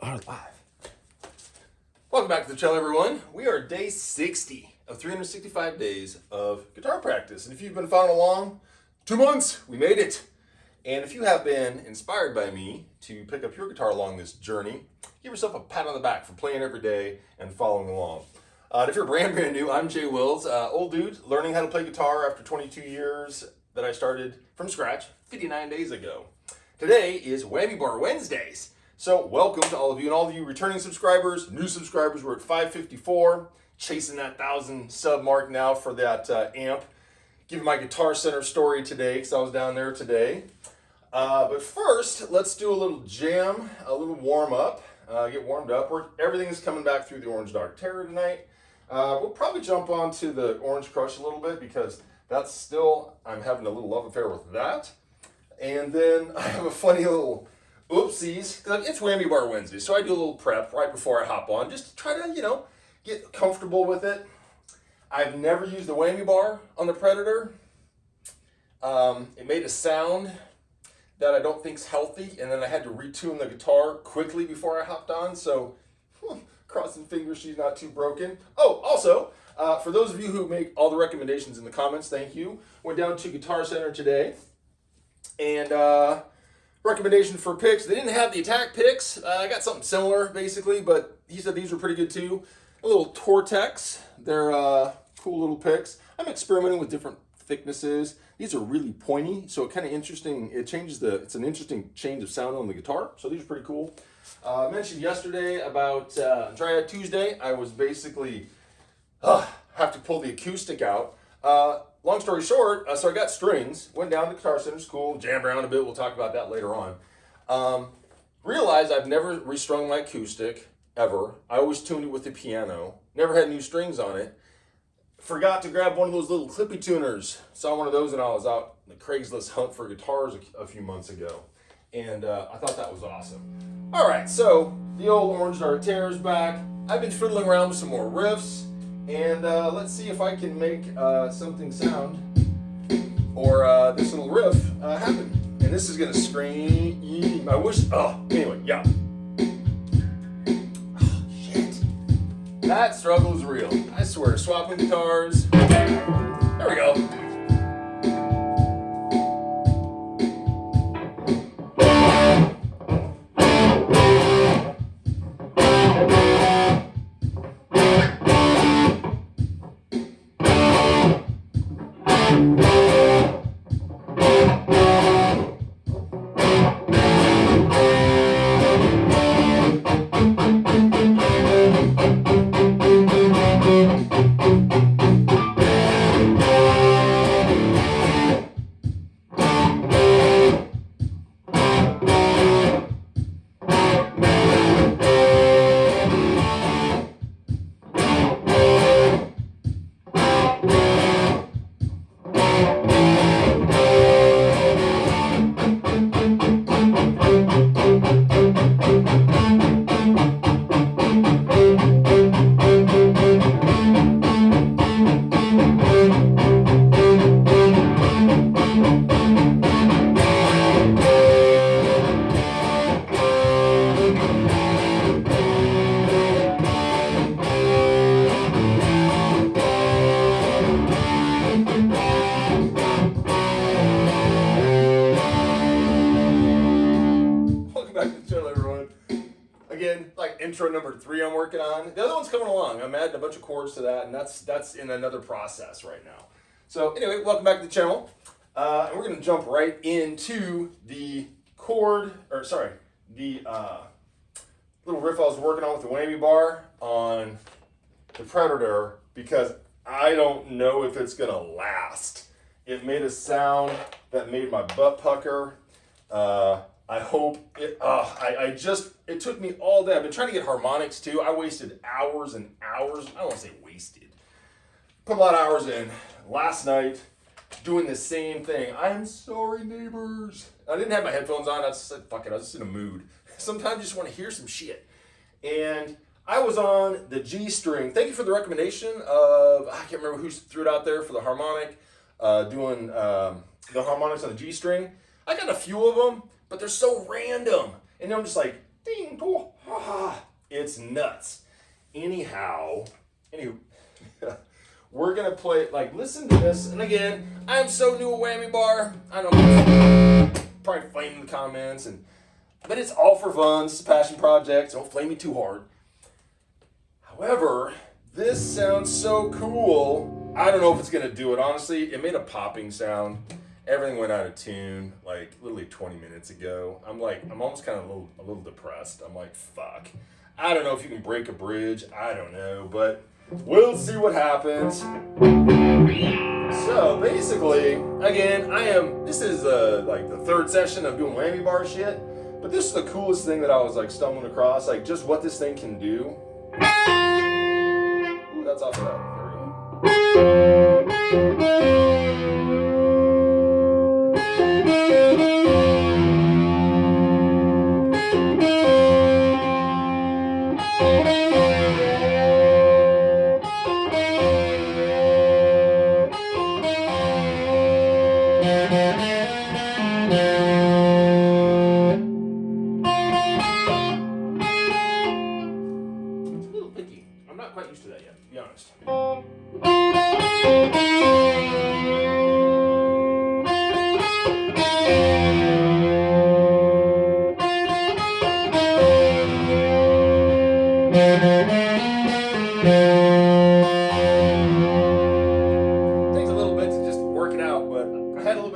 are live. Welcome back to the channel, everyone. We are day 60 of 365 days of guitar practice. And if you've been following along, 2 months, we made it. And if you have been inspired by me to pick up your guitar along this journey, give yourself a pat on the back for playing every day and following along. If you're brand new, I'm Jay Wills, old dude, learning how to play guitar after 22 years that I started from scratch 59 days ago. Today is Whammy Wednesdays. So welcome to all of you, and all of you returning subscribers, new subscribers. We're at 554, chasing that 1,000 sub mark now for that amp. Giving my Guitar Center story today, because I was down there today. But first, let's do a little jam, a little warm up, get warmed up. Everything is coming back through the Orange Dark Terror tonight. We'll probably jump onto the Orange Crush a little bit, because that's still, I'm having a little love affair with that. And then I have a funny little oopsies. It's Whammy Wednesday, so I do a little prep right before I hop on, just to try to, get comfortable with it. I've never used the whammy bar on the Predator. It made a sound that I don't think is healthy, and then I had to retune the guitar quickly before I hopped on, so crossing fingers she's not too broken. Oh, also, for those of you who make all the recommendations in the comments, thank you. Went down to Guitar Center today, and recommendation for picks. They didn't have the attack picks. I got something similar, basically, but he said these were pretty good too. A little Tortex. They're cool little picks. I'm experimenting with different thicknesses. These are really pointy, so it kind of interesting. It's an interesting change of sound on the guitar. So these are pretty cool. I mentioned yesterday about Triad Tuesday. I was basically have to pull the acoustic out. Long story short, so I got strings, went down to Guitar Center School, jammed around a bit, we'll talk about that later on. Realized I've never restrung my acoustic, ever. I always tuned it with the piano, never had new strings on it. Forgot to grab one of those little clippy tuners. Saw one of those and I was out on the Craigslist hunt for guitars a few months ago. And I thought that was awesome. All right, so the old Orange Dark Terror's back. I've been fiddling around with some more riffs. And let's see if I can make something sound, or this little riff happen. And this is gonna scream. I wish. Anyway, yeah. Oh, shit. That struggle is real. I swear. Swapping guitars. There we go. Intro number 3 I'm working on. The other one's coming along. I'm adding a bunch of chords to that, and that's in another process right now. So anyway, welcome back to the channel. And we're gonna jump right into the little riff I was working on with the whammy bar on the Predator, because I don't know if it's gonna last. It made a sound that made my butt pucker. I hope it, it took me all day. I've been trying to get harmonics too. I wasted hours and hours. I don't want to say wasted. Put a lot of hours in last night doing the same thing. I'm sorry, neighbors. I didn't have my headphones on. I just said, fuck it. I was just in a mood. Sometimes you just want to hear some shit. And I was on the G string. Thank you for the recommendation of, I can't remember who threw it out there for the harmonic, doing the harmonics on the G string. I got a few of them, but they're so random. And I'm just like, ding, cool. It's nuts. Anyhow, we're gonna play, like, listen to this. And again, I'm so new at Whammy Bar. I know probably flame in the comments, but it's all for fun. It's a passion project. So don't flame me too hard. However, this sounds so cool. I don't know if it's gonna do it. Honestly, it made a popping sound. Everything went out of tune like literally 20 minutes ago. I'm almost kind of a little depressed. I'm like, fuck. I don't know if you can break a bridge. I don't know, but we'll see what happens. So basically, again, this is like the third session of doing Whammy Bar shit, but this is the coolest thing that I was like stumbling across, like just what this thing can do. Ooh, that's off of that. There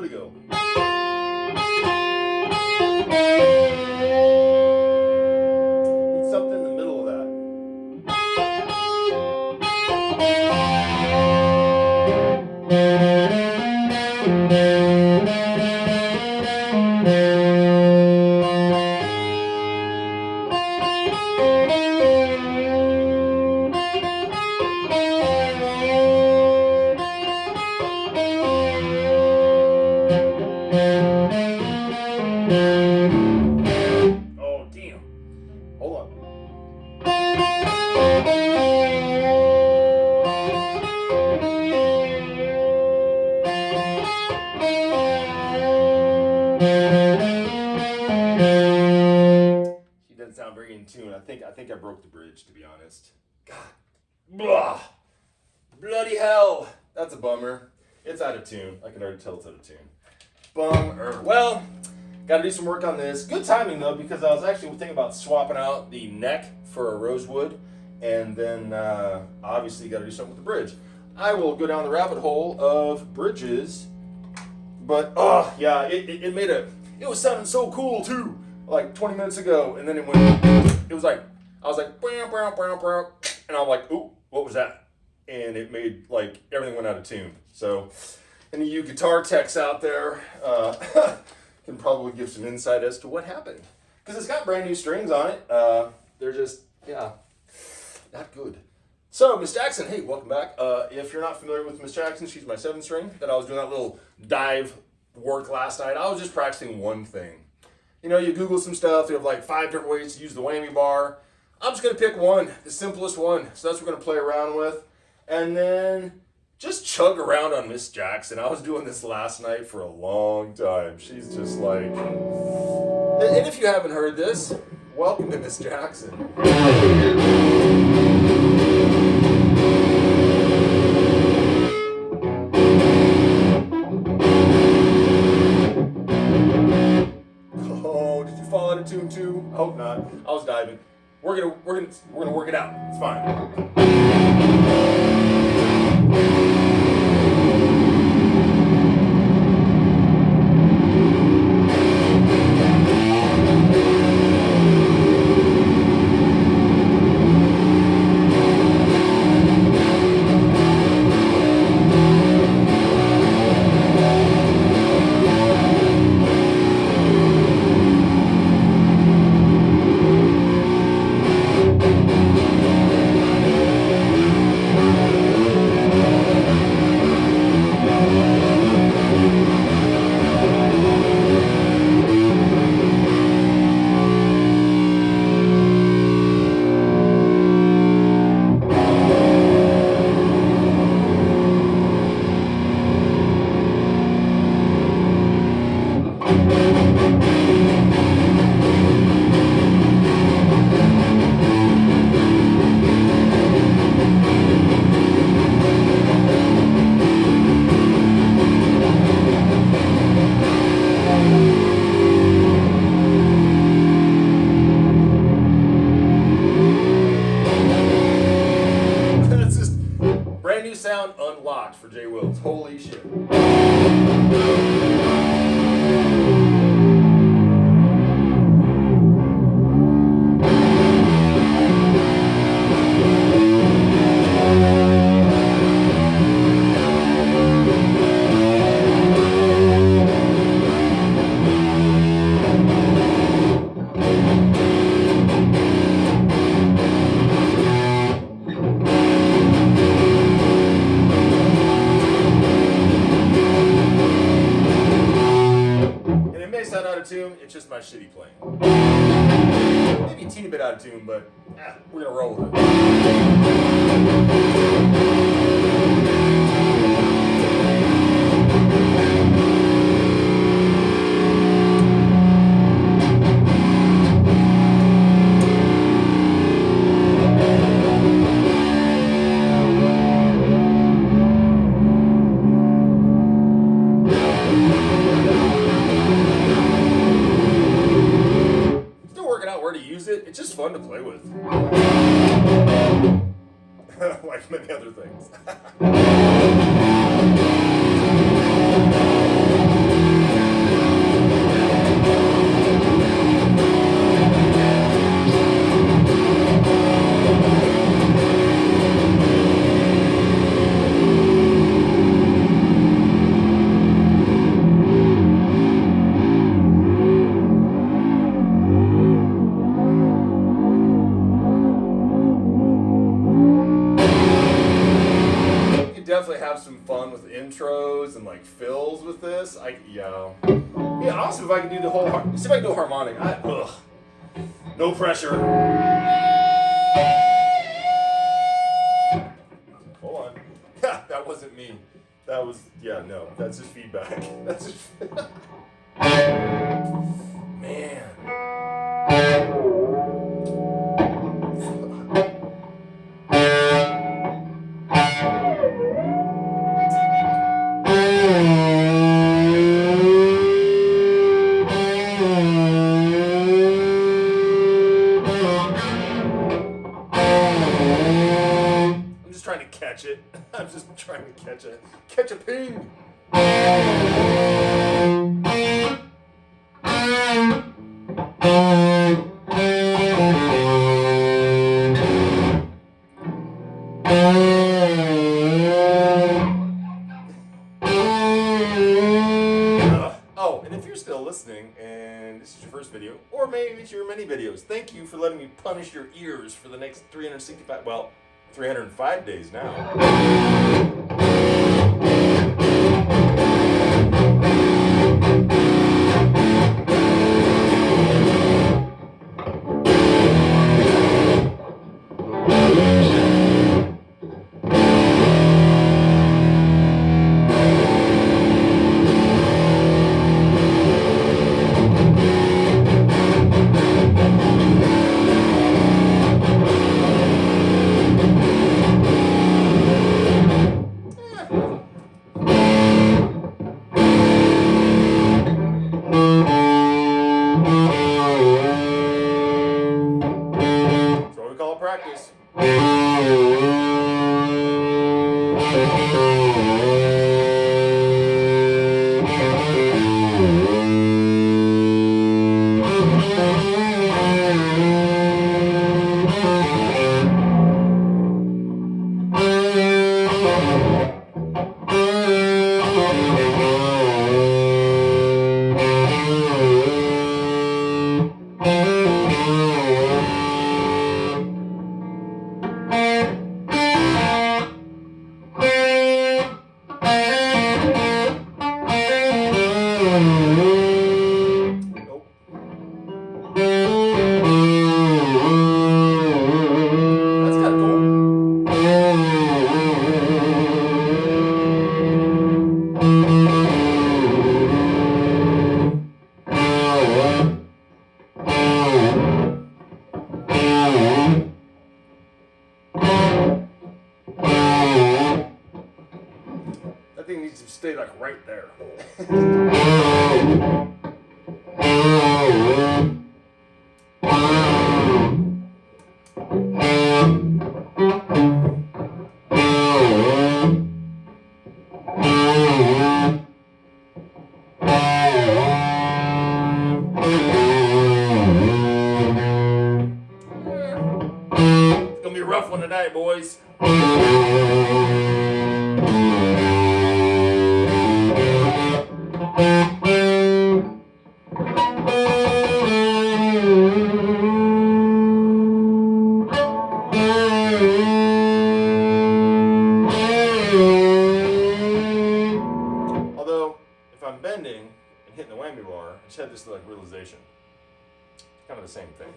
we go. I think I broke the bridge, to be honest. God. Blah. Bloody hell. That's a bummer. It's out of tune. I can already tell it's out of tune. Bummer. Well, got to do some work on this. Good timing, though, because I was actually thinking about swapping out the neck for a rosewood. And then, obviously, got to do something with the bridge. I will go down the rabbit hole of bridges. But, yeah, it was sounding so cool, too. Like 20 minutes ago. And then it was like, I was like, brow, brow, brow, brow, and I'm like, ooh, what was that? And it made, like, everything went out of tune. So, any of you guitar techs out there can probably give some insight as to what happened. Because it's got brand new strings on it. They're just, yeah, not good. So, Miss Jackson, hey, welcome back. If you're not familiar with Miss Jackson, she's my 7th string. That I was doing that little dive work last night. I was just practicing one thing. You know, you Google some stuff, you have like 5 different ways to use the Whammy Bar. I'm just going to pick one, the simplest one. So that's what we're going to play around with. And then just chug around on Miss Jackson. I was doing this last night for a long time. She's just like... And if you haven't heard this, welcome to Miss Jackson. Oh, did you fall out of tune too? I hope not. I was diving. We're gonna work it out. It's fine. lot for Jay Wills. Holy shit. It's just my shitty playing. Maybe a teeny bit out of tune, but we're gonna roll with it. It's just fun to play with. Like many other things. Definitely have some fun with intros and like fills with this. Yeah, awesome if I can do the whole see if I can do a harmonic. No pressure. Hold on. That wasn't me. That was no. That's just feedback. That's just man. I'm just trying to catch a ping. Oh, and if you're still listening and this is your first video, or maybe it's your many videos, thank you for letting me punish your ears for the next 305 days now. Practice. That thing needs to stay like right there. It's gonna be a rough one tonight, boys. Although, if I'm bending and hitting the whammy bar, I just had this like realization. It's kind of the same thing.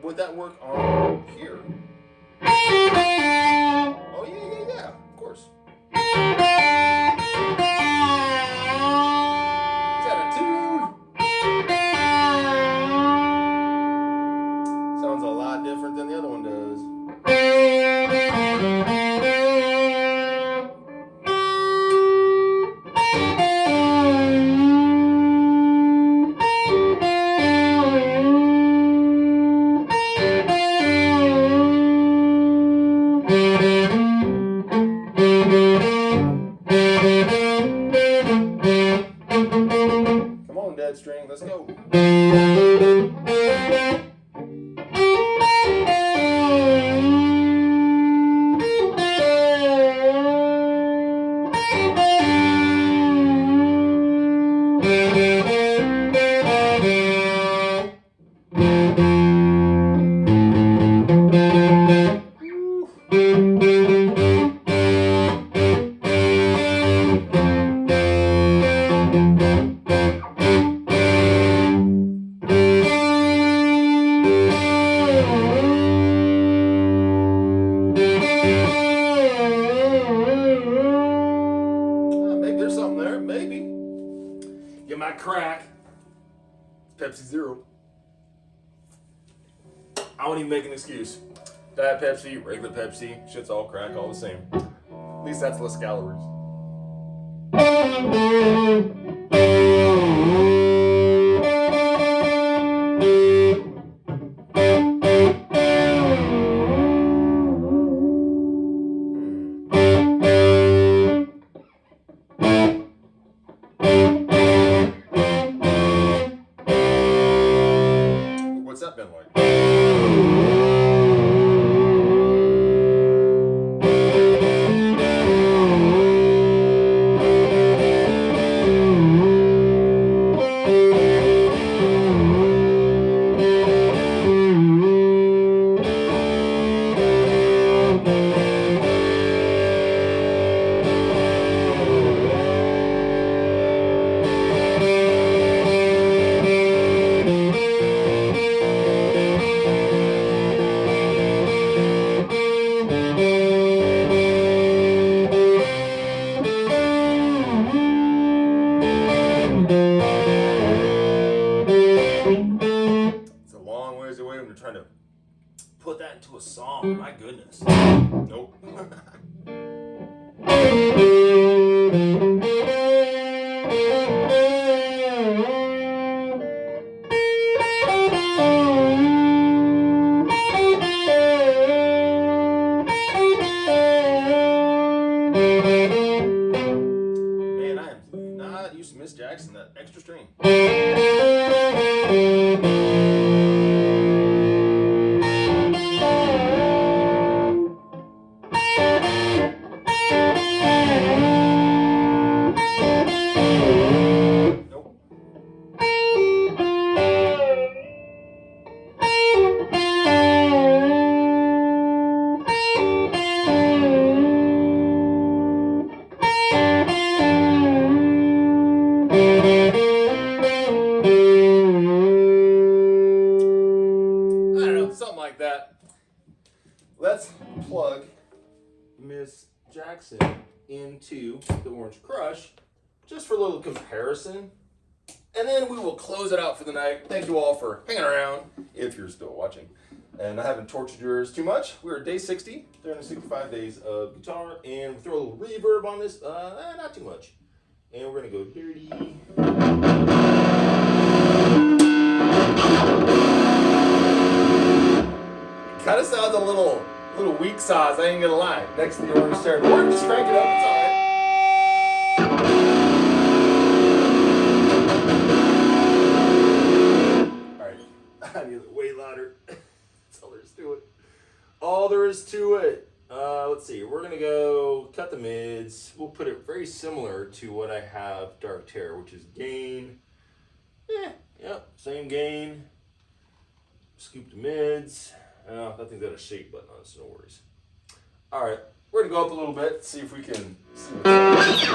Would that work on here? Oh, yeah, of course. Is that a tune? Sounds a lot different than the other one does. Come on, dead string, let's go. Maybe there's something there, maybe. Get my crack. It's Pepsi Zero. I won't even make an excuse. Diet Pepsi, regular Pepsi, shit's all crack, all the same. At least that's less calories. What's that been like? Trying to put that into a song. My goodness. Nope. Man, I am not used to Miss Jackson, that extra string. plug Miss Jackson into the Orange Crush, just for a little comparison. And then we will close it out for the night. Thank you all for hanging around, if you're still watching. And I haven't tortured yours too much. We're at day 60, 365 days of guitar, and we'll throw a little reverb on this, not too much. And we're gonna go dirty. Kind of sounds a little weak sauce, I ain't gonna lie, next to the orange stereo. Or just crank it up, it's alright. I need it way louder. That's all there is to it. All there is to it. Let's see. We're going to go cut the mids. We'll put it very similar to what I have Dark Terror, which is gain. Yep, same gain. Scoop the mids. I think got a shake button on it, so no worries. All right. We're going to go up a little bit, see if we can see what's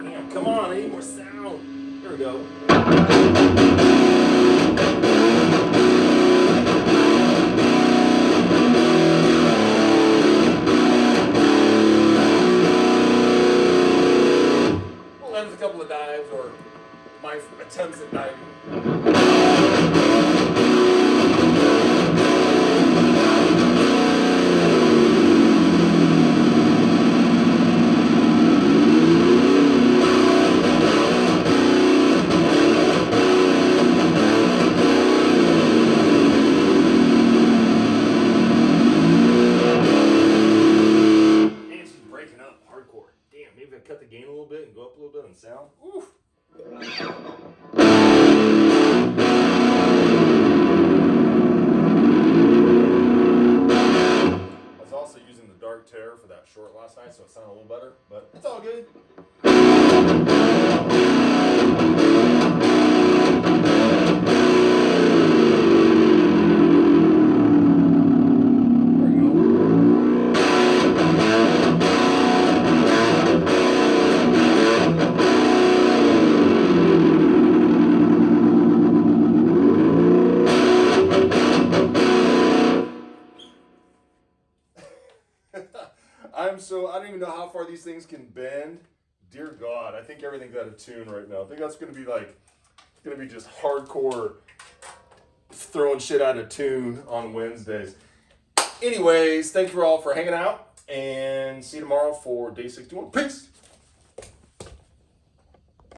Damn, come on. I need more sound. There we go. A couple of dives, or my attempts at diving. And she's breaking up hardcore. Damn, maybe I cut the gain a little bit and go up a little bit on sound. Oof. I was also using the Dark Terror for that short last night, so it sounded a little better, but it's all good. I don't even know how far these things can bend. Dear God, I think everything's out of tune right now. I think that's going to be just hardcore throwing shit out of tune on Wednesdays. Anyways, thank you all for hanging out, and see you tomorrow for day 61. Peace!